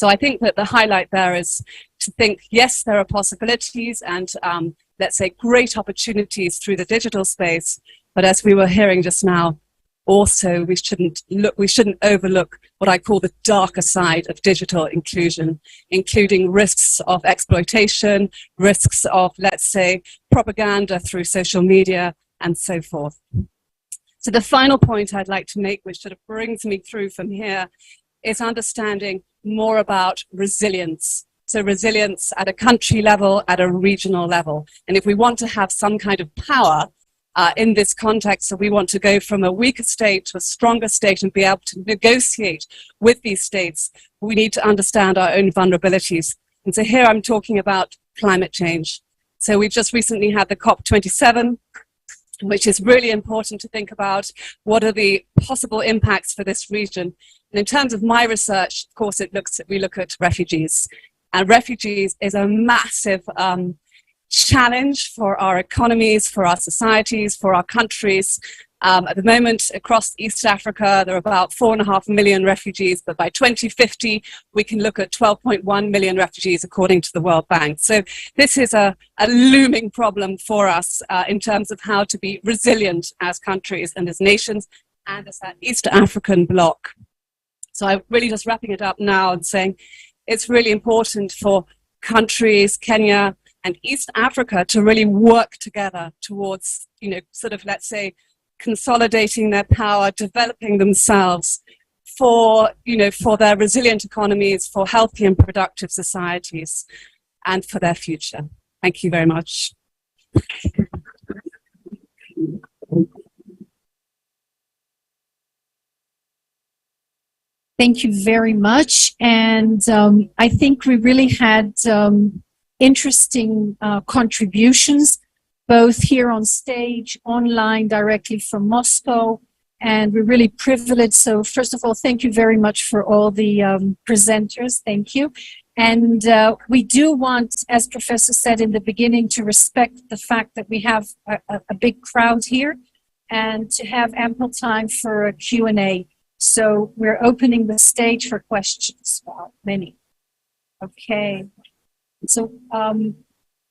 So I think that the highlight there is to think, yes, there are possibilities and let's say great opportunities through the digital space. But as we were hearing just now, also we shouldn't overlook what I call the darker side of digital inclusion, including risks of exploitation, risks of, let's say, propaganda through social media and so forth. So the final point I'd like to make, which sort of brings me through from here, is understanding more about resilience. So resilience at a country level, at a regional level. And if we want to have some kind of power in this context, so we want to go from a weaker state to a stronger state and be able to negotiate with these states, we need to understand our own vulnerabilities. And so here I'm talking about climate change. So we've just recently had the COP27, which is really important to think about what are the possible impacts for this region. And in terms of my research, of course, we look at refugees. And refugees is a massive challenge for our economies, for our societies, for our countries. At the moment, across East Africa, there are about 4.5 million refugees, but by 2050, we can look at 12.1 million refugees, according to the World Bank. So this is a looming problem for us in terms of how to be resilient as countries and as nations and as that East African bloc. So I'm really just wrapping it up now and saying it's really important for countries, Kenya and East Africa, to really work together towards, sort of, let's say, consolidating their power, developing themselves for their resilient economies, for healthy and productive societies, and for their future. Thank you very much. Thank you very much. And I think we really had interesting contributions, both here on stage, online, directly from Moscow, and we're really privileged. So first of all, thank you very much for all the presenters. Thank you. And we do want, as Professor said in the beginning, to respect the fact that we have a big crowd here and to have ample time for a Q&A. So we're opening the stage for questions. Wow, many. Okay. So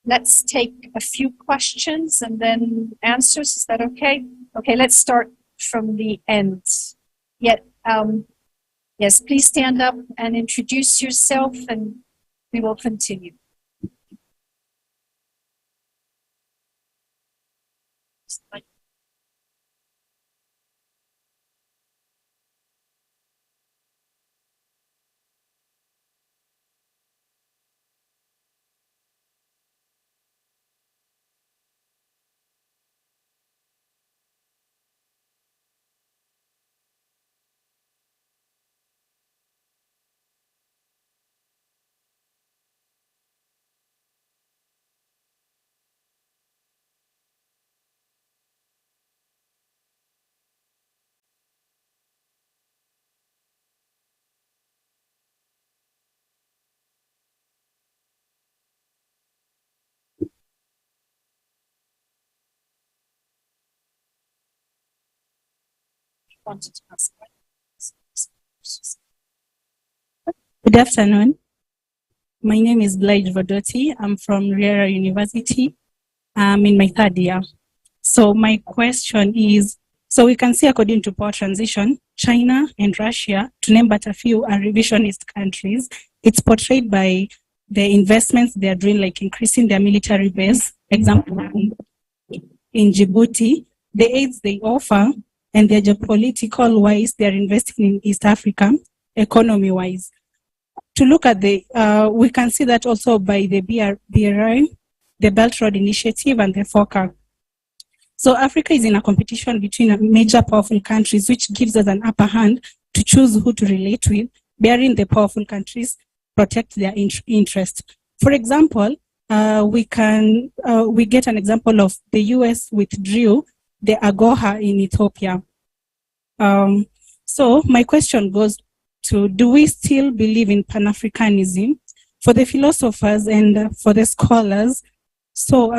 let's take a few questions and then answers. Is that okay? Okay, let's start from the end. Yes, please stand up and introduce yourself and we will continue. Good afternoon. My name is Blige Vodoti. I'm from Riera University. I'm in my third year. So my question is, so we can see according to power transition, China and Russia, to name but a few, are revisionist countries. It's portrayed by the investments they are doing, like increasing their military base, example in Djibouti, the aids they offer, and their geopolitical wise, they are investing in East Africa, economy wise. To look at we can see that also by the BRI, the Belt Road Initiative and the FOCA. So Africa is in a competition between major powerful countries, which gives us an upper hand to choose who to relate with, bearing the powerful countries protect their interest. For example, we get an example of the US withdrew the AGOA in Ethiopia. So my question goes to, do we still believe in Pan-Africanism? For the philosophers and for the scholars, so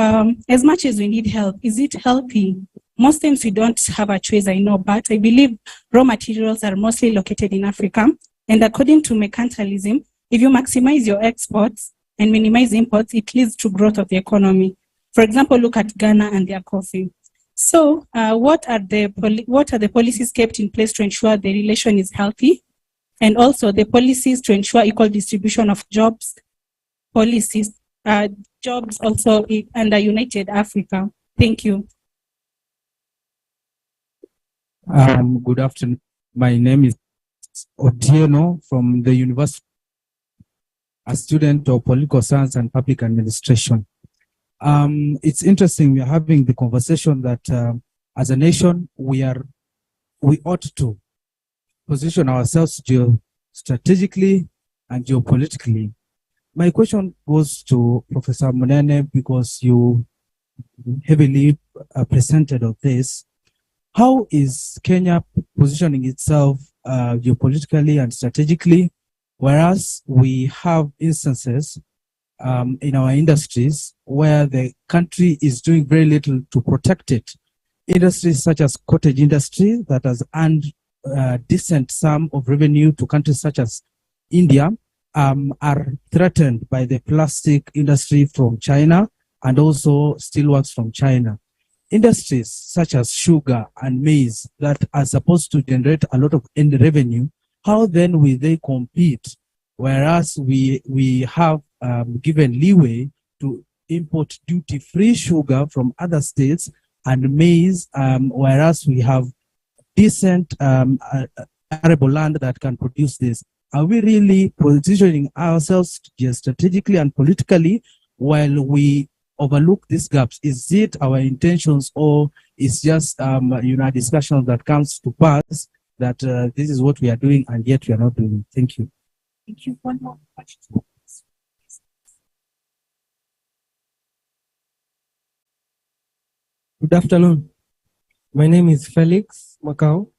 as much as we need help, is it healthy? Most times we don't have a choice, I know, but I believe raw materials are mostly located in Africa. And according to mercantilism, if you maximize your exports and minimize imports, it leads to growth of the economy. For example, look at Ghana and their coffee. So what are the policies kept in place to ensure the relation is healthy? And also the policies to ensure equal distribution of jobs, policies, jobs also under United Africa. Thank you. Good afternoon. My name is Otieno from the University, a student of political science and public administration. It's interesting we are having the conversation that as a nation we ought to position ourselves strategically and geopolitically. My question goes to Professor Munene because you heavily presented of this. How is Kenya positioning itself geopolitically and strategically, whereas we have instances in our industries where the country is doing very little to protect it? Industries such as cottage industry that has earned decent sum of revenue to countries such as India are threatened by the plastic industry from China and also steelworks from China. Industries such as sugar and maize that are supposed to generate a lot of revenue, how then will they compete? Whereas we have given leeway to import duty-free sugar from other states and maize, whereas we have decent arable land that can produce this. Are we really positioning ourselves strategically and politically while we overlook these gaps? Is it our intentions, or is just a discussion that comes to pass that this is what we are doing and yet we are not doing? Thank you. Thank you. One more question. Good afternoon. My name is Felix Macau,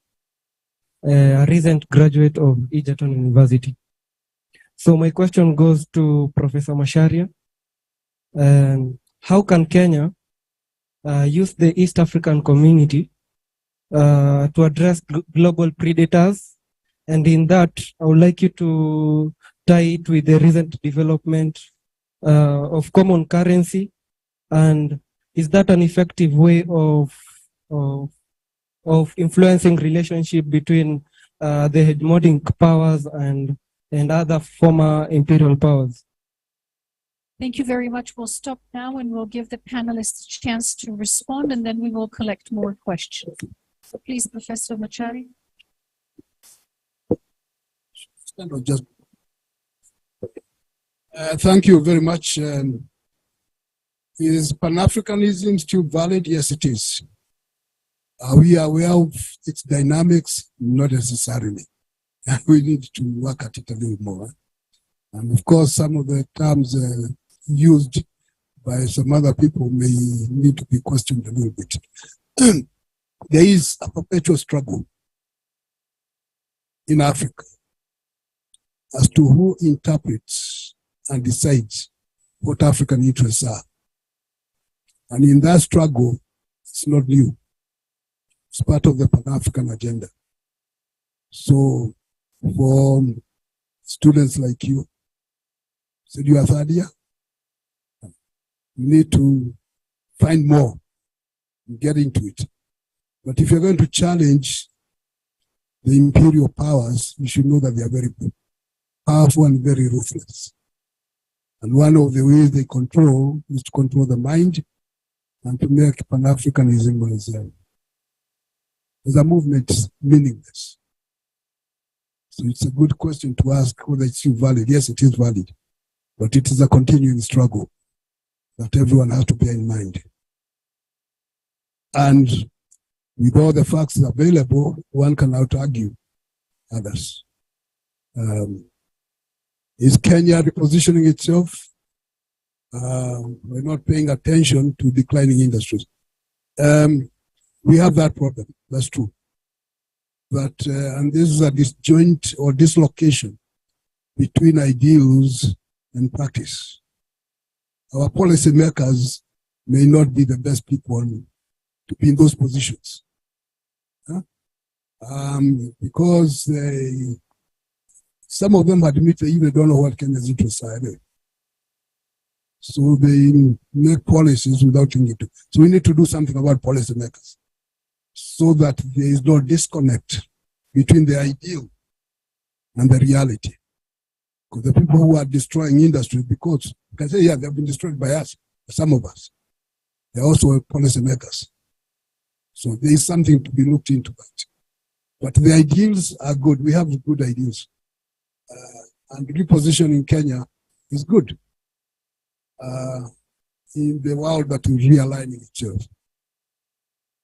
a recent graduate of Egerton University. So my question goes to Professor Macharia. How can Kenya use the East African community to address global predators? And in that, I would like you to tie it with the recent development of common currency. And is that an effective way of influencing relationship between the hegemonic powers and other former imperial powers? Thank you very much. We'll stop now and we'll give the panelists a chance to respond, and then we will collect more questions. So please, Professor Macharia. Thank you very much. Is Pan-Africanism still valid? Yes, it is. Are we aware of its dynamics? Not necessarily. We need to work at it a little more. And of course, some of the terms used by some other people may need to be questioned a little bit. There is a perpetual struggle in Africa as to who interprets and decides what African interests are. And in that struggle, it's not new. It's part of the Pan-African agenda. So for students like you, said you are third year, you need to find more and get into it. But if you're going to challenge the imperial powers, you should know that they are very powerful and very ruthless. And one of the ways they control is to control the mind and to make Pan-Africanism as a movement meaningless. So it's a good question to ask whether it's still valid. Yes, it is valid, but it is a continuing struggle that everyone has to bear in mind. And with all the facts available, one can out-argue others. Is Kenya repositioning itself? We're not paying attention to declining industries. We have that problem, that's true. But, and this is a disjoint or dislocation between ideals and practice. Our policymakers may not be the best people to be in those positions. Because they Some of them admit they even don't know what Kenya's interests are anyway. So they make policies without thinking to. So we need to do something about policymakers so that there is no disconnect between the ideal and the reality. Because the people who are destroying industries, because you can say, yeah, they've been destroyed by us, some of us. They're also policymakers. So there is something to be looked into that. But the ideals are good. We have good ideals. And repositioning Kenya is good in the world that is realigning itself.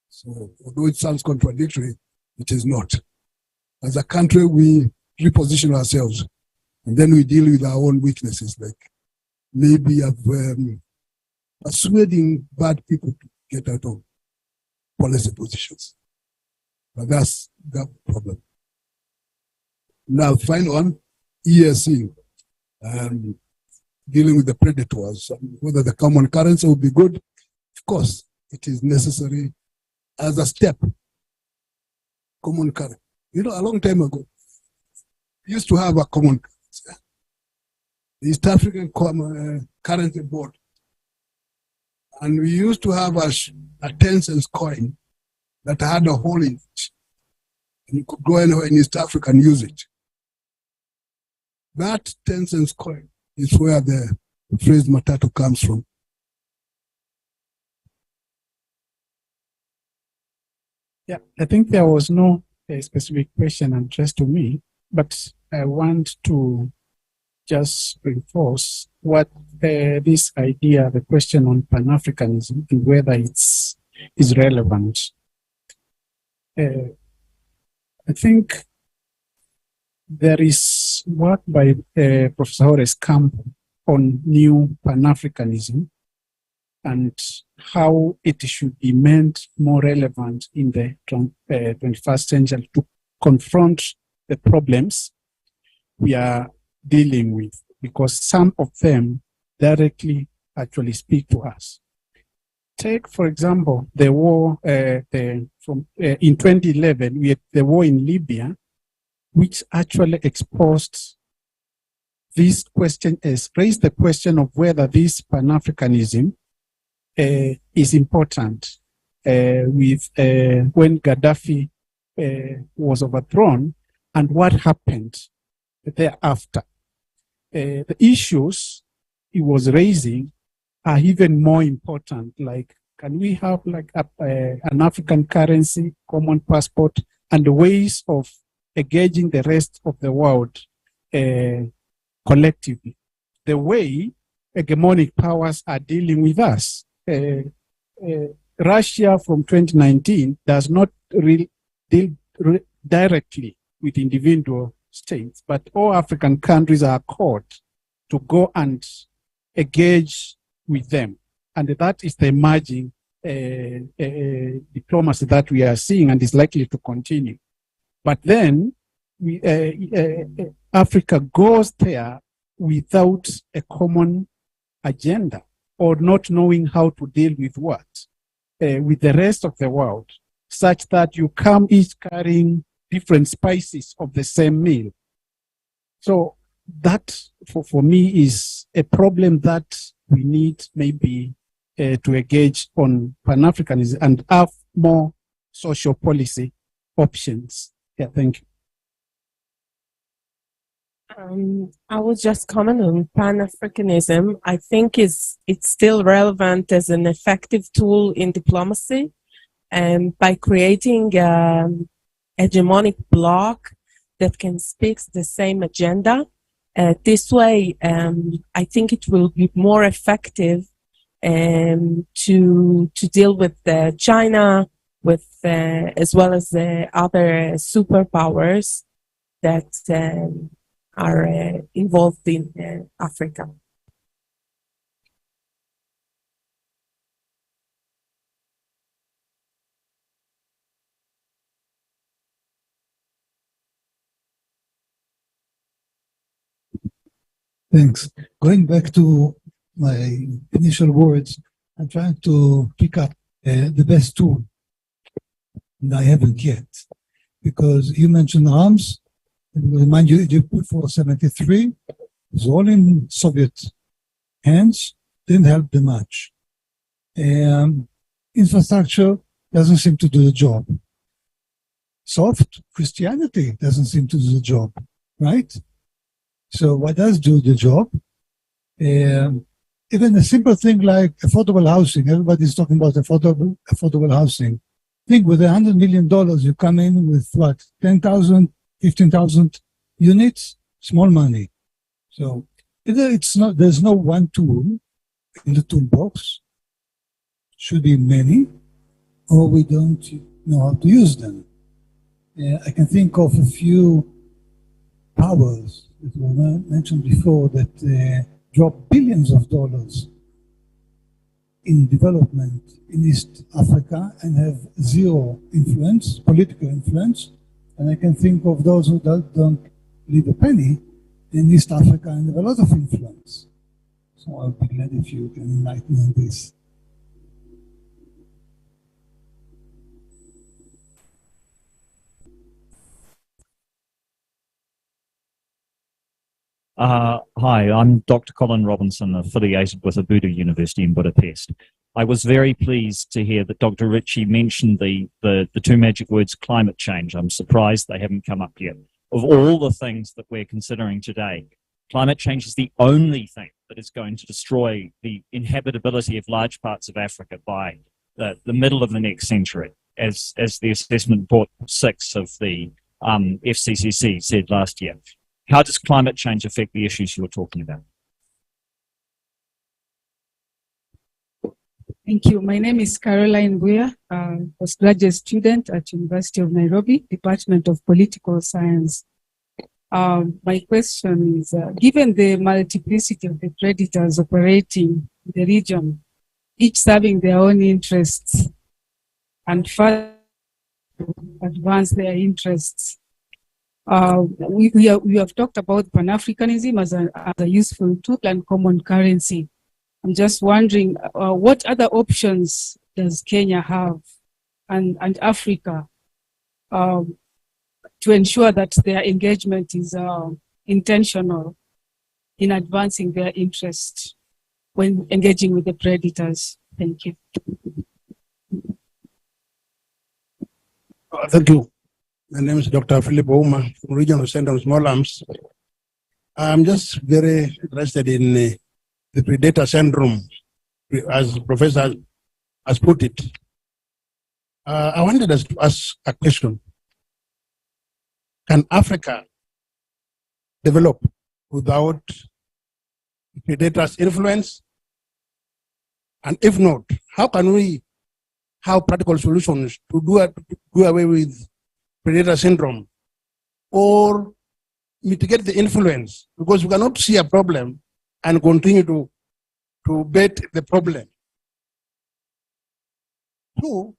So although it sounds contradictory, it is not. As a country, we reposition ourselves and then we deal with our own weaknesses, like maybe of persuading bad people to get out of policy positions. But that's the problem. Now, final one, ESC, dealing with the predators, whether the common currency would be good. Of course, it is necessary as a step. Common currency. You know, a long time ago, we used to have a common currency. The East African Currency Board. And we used to have a 10-cent coin that had a hole in it. And you could go anywhere in East Africa and use it. That 10-cent coin is where the phrase matatu comes from. Yeah, I think there was no specific question addressed to me, but I want to just reinforce what this idea, the question on Pan-Africanism, and whether is relevant. I think there is work by Professor Horace Campo on new Pan-Africanism and how it should be made more relevant in the 21st century to confront the problems we are dealing with, because some of them directly actually speak to us. Take, for example, the war in 2011, we had the war in Libya, which actually exposed this question, raised the question of whether this Pan-Africanism is important. With when Gaddafi was overthrown and what happened thereafter. The issues he was raising are even more important. Like, can we have like an African currency, common passport, and the ways of engaging the rest of the world collectively? The way hegemonic powers are dealing with us. Russia from 2019 does not really deal directly with individual states, but all African countries are called to go and engage with them. And that is the emerging diplomacy that we are seeing and is likely to continue. But then Africa goes there without a common agenda or not knowing how to deal with what? With the rest of the world, such that you come each carrying different spices of the same meal. So that, for me, is a problem that we need maybe to engage on Pan-Africanism and have more social policy options. Yeah, thank you. I will just comment on Pan-Africanism. I think it's still relevant as an effective tool in diplomacy, and by creating hegemonic bloc that can speak the same agenda. This way, I think it will be more effective to deal with China, with as well as other superpowers that are involved in Africa. Thanks. Going back to my initial words, I'm trying to pick up the best tool, and I haven't yet. Because you mentioned arms, Remind you, Egypt before 73 was all in Soviet hands, didn't help them much. Infrastructure doesn't seem to do the job. Soft Christianity doesn't seem to do the job, right? So what does do the job? Even a simple thing like affordable housing, everybody's talking about affordable housing. Think with $100 million, you come in with what, 10,000, 15,000 units, small money. So either there's no one tool in the toolbox, should be many, or we don't know how to use them. I can think of a few powers that were mentioned before that drop billions of dollars in development in East Africa and have zero influence, political influence. And I can think of those who don't leave a penny in East Africa and have a lot of influence. So I'll be glad if you can enlighten me on this. Hi, I'm Dr. Colin Robinson, affiliated with Abudu University in Budapest. I was very pleased to hear that Dr. Ritchie mentioned the two magic words climate change. I'm surprised they haven't come up yet. Of all the things that we're considering today, climate change is the only thing that is going to destroy the inhabitability of large parts of Africa by the middle of the next century, as the assessment report 6 of the FCCC said last year. How does climate change affect the issues you're talking about? Thank you. My name is Caroline Buya, postgraduate student at University of Nairobi, Department of Political Science. My question is, given the multiplicity of the predators operating in the region, each serving their own interests and further advance their interests, we have talked about Pan-Africanism as a useful tool and common currency. I'm just wondering, what other options does Kenya have and Africa to ensure that their engagement is intentional in advancing their interest when engaging with the predators? Thank you. Thank you. My name is Dr. Philip Ouma from Regional Center of Small Arms. I'm just very interested in the predator syndrome, as the professor has put it. I wanted to ask a question. Can Africa develop without predators' influence? And if not, how can we have practical solutions to do away with predator syndrome or mitigate the influence? Because we cannot see a problem and continue to bet the problem. Two,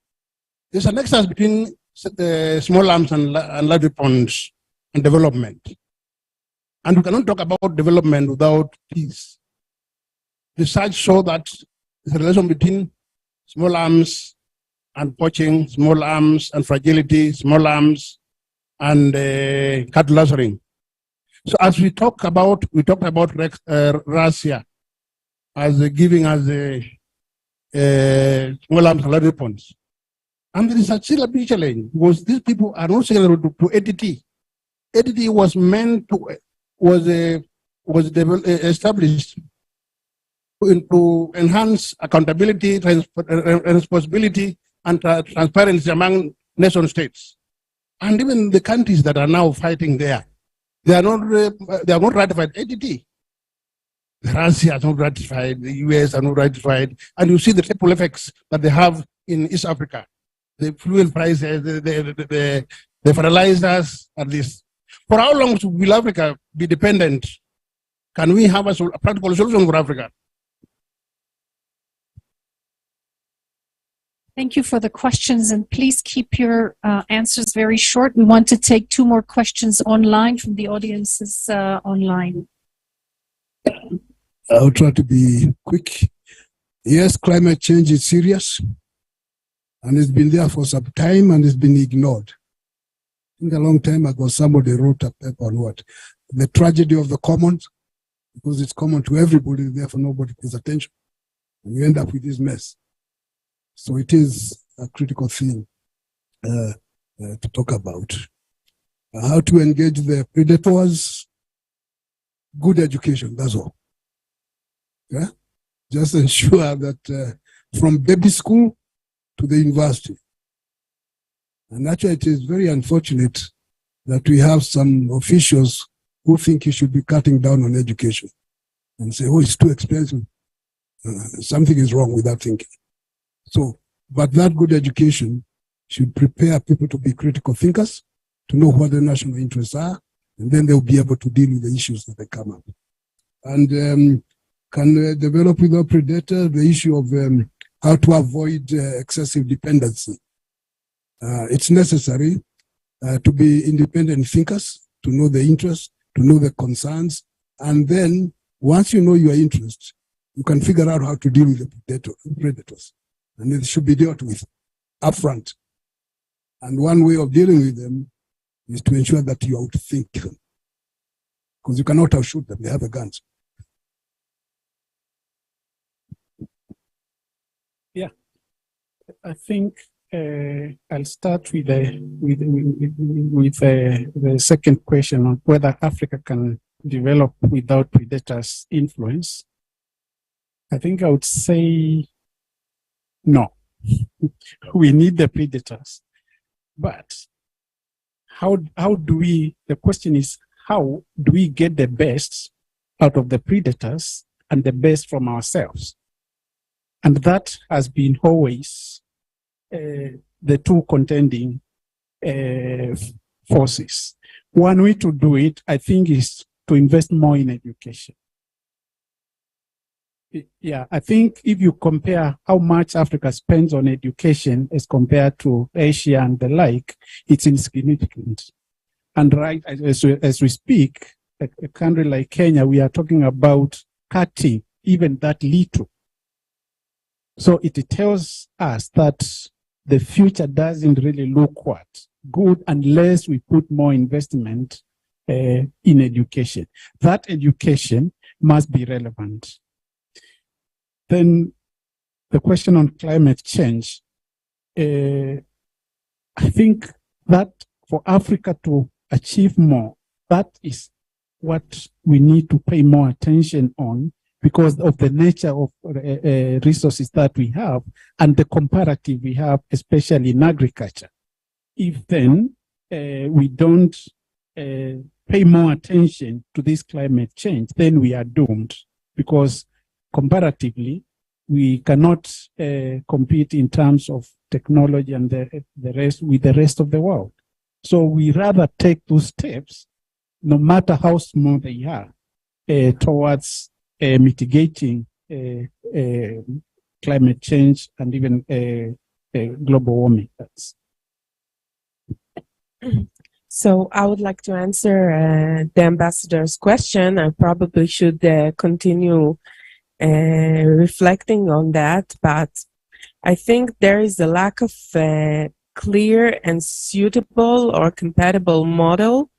there's an nexus between small arms and large weapons and development. And we cannot talk about development without peace. Research show that there's a relation between small arms and poaching, small arms and fragility, small arms and cattle lasering. So as we talked about Russia as giving us small arms and large weapons. And there is still a big challenge because these people are not similar to ADT. ADT was meant to, established to enhance accountability, responsibility, and transparency among nation states. And even the countries that are now fighting there, they have not ratified ADT. Russia has not ratified, the US has not ratified, and you see the triple effects that they have in East Africa. The fuel prices, the fertilizers, and this. For how long will Africa be dependent? Can we have a practical solution for Africa? Thank you for the questions, and please keep your answers very short. We want to take 2 more questions online from the audiences online. I'll try to be quick. Yes, climate change is serious, and it's been there for some time, and it's been ignored. think a long time ago, somebody wrote a paper on what? The tragedy of the commons, because it's common to everybody, therefore nobody pays attention. And you end up with this mess. So it is a critical thing to talk about. How to engage the predators, good education, that's all. Yeah? Just ensure that from baby school to the university. And actually it is very unfortunate that we have some officials who think you should be cutting down on education and say, oh, it's too expensive. Something is wrong with that thinking. So, but that good education should prepare people to be critical thinkers, to know what the national interests are, and then they'll be able to deal with the issues that they come up. And can develop with a predator the issue of how to avoid excessive dependency. It's necessary to be independent thinkers, to know the interests, to know the concerns, and then once you know your interests, you can figure out how to deal with the predators. And it should be dealt with upfront. And one way of dealing with them is to ensure that you outthink them. Because you cannot outshoot them, they have the guns. Yeah, I think I'll start with the second question on whether Africa can develop without predators' influence. I think I would say no. We need the predators. But how do we, the question is, how do we get the best out of the predators and the best from ourselves? And that has been always the two contending forces. One way to do it, I think, is to invest more in education. Yeah, I think if you compare how much Africa spends on education as compared to Asia and the like, it's insignificant. And right as we speak, a country like Kenya, we are talking about cutting even that little. So it tells us that the future doesn't really look what good unless we put more investment in education. That education must be relevant. Then the question on climate change, I think that for Africa to achieve more, that is what we need to pay more attention on because of the nature of resources that we have and the comparative we have, especially in agriculture. If then we don't pay more attention to this climate change, then we are doomed because comparatively, we cannot compete in terms of technology and the rest with the rest of the world. So we rather take those steps, no matter how small they are, towards mitigating climate change and even global warming. So I would like to answer the ambassador's question. I probably should continue reflecting on that, but I think there is a lack of clear and suitable or compatible model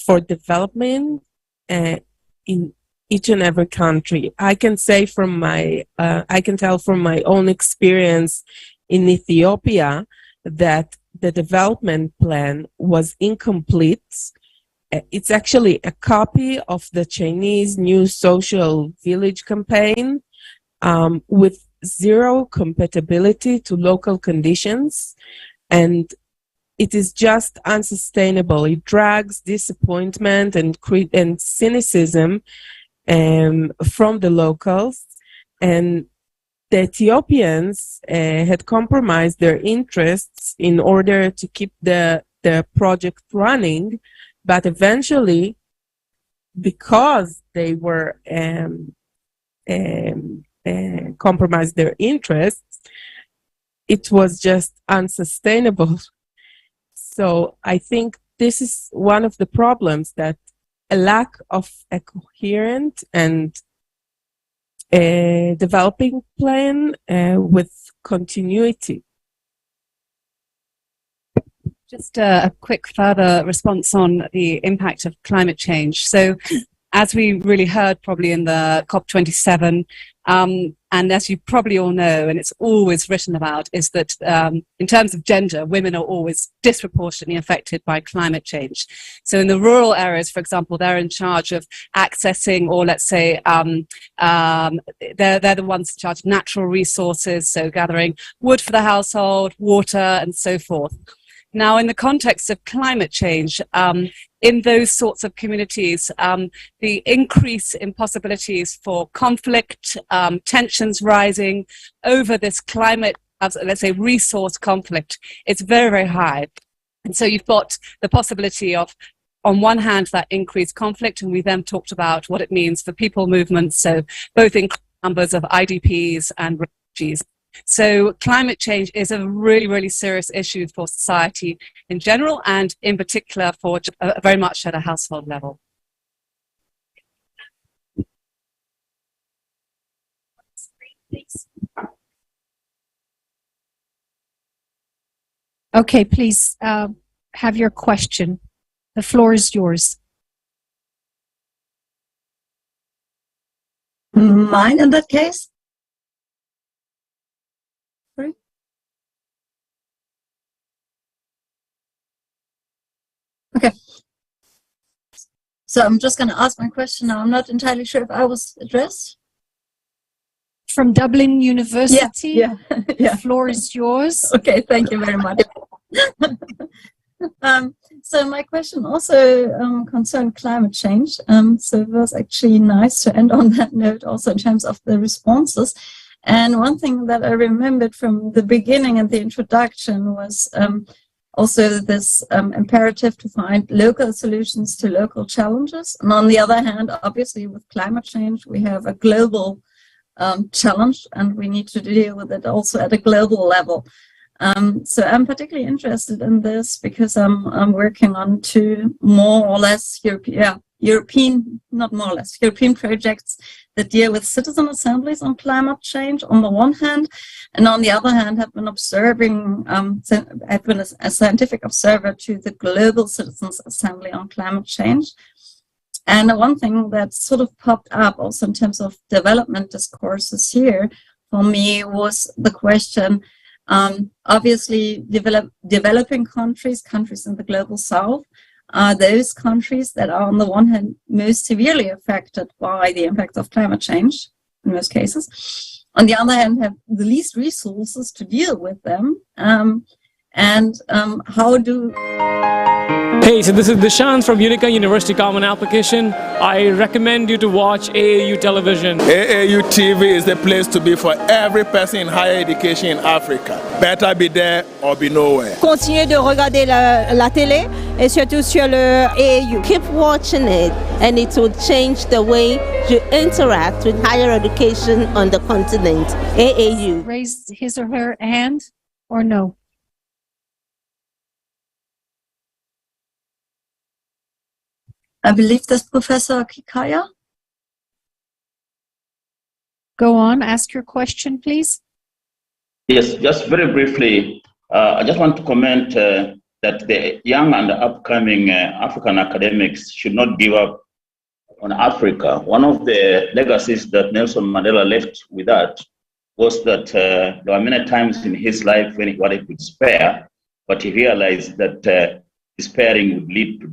for development in each and every country. I can say from my, I can tell from my own experience in Ethiopia that the development plan was incomplete. It's actually a copy of the Chinese New Social Village campaign with zero compatibility to local conditions. And it is just unsustainable. It drags disappointment and cynicism from the locals. And the Ethiopians had compromised their interests in order to keep the project running. But eventually, because they were compromised their interests, it was just unsustainable. So I think this is one of the problems, that a lack of a coherent and developing plan with continuity. Just a quick further response on the impact of climate change. So, as we really heard probably in the COP27, and as you probably all know, and it's always written about, is that in terms of gender, women are always disproportionately affected by climate change. So in the rural areas, for example, they're in charge of accessing, or let's say, they're the ones in charge of natural resources, so gathering wood for the household, water, and so forth. Now, in the context of climate change, in those sorts of communities, the increase in possibilities for conflict, tensions rising over this climate, let's say, resource conflict, it's very, very high. And so you've got the possibility of, on one hand, that increased conflict, and we then talked about what it means for people movements, so both in numbers of IDPs and refugees. So climate change is a really, really serious issue for society in general, and in particular for very much at a household level. Okay, please have your question. The floor is yours. Mine in that case? Sorry? Okay. So I'm just going to ask my question now. I'm not entirely sure if I was addressed. From Dublin University. Yeah. The floor is yours. Okay, thank you very much. So my question also concerned climate change. So it was actually nice to end on that note also in terms of the responses. And one thing that I remembered from the beginning and the introduction was also this imperative to find local solutions to local challenges. And on the other hand, obviously with climate change, we have a global challenge, and we need to deal with it also at a global level. So I'm particularly interested in this because I'm working on two more or less European projects that deal with citizen assemblies on climate change on the one hand, and on the other hand have been observing, I've been a scientific observer to the Global Citizens Assembly on Climate Change. And the one thing that sort of popped up also in terms of development discourses here for me was the question, obviously developing countries in the global south, are those countries that are on the one hand most severely affected by the impact of climate change in most cases, on the other hand have the least resources to deal with them, and how do... Hey, so this is Dishan from Unica University Common Application. I recommend you to watch AAU television. AAU TV is the place to be for every person in higher education in Africa. Better be there or be nowhere. Continuez de regarder la télé et surtout sur le AAU. Keep watching it and it will change the way you interact with higher education on the continent. AAU. Raised his or her hand or no? I believe that's Professor Kikaya. Go on, ask your question, please. Yes, just very briefly, I just want to comment that the young and upcoming African academics should not give up on Africa. One of the legacies that Nelson Mandela left with that was that there were many times in his life when he wanted to despair, but he realized that despairing would lead to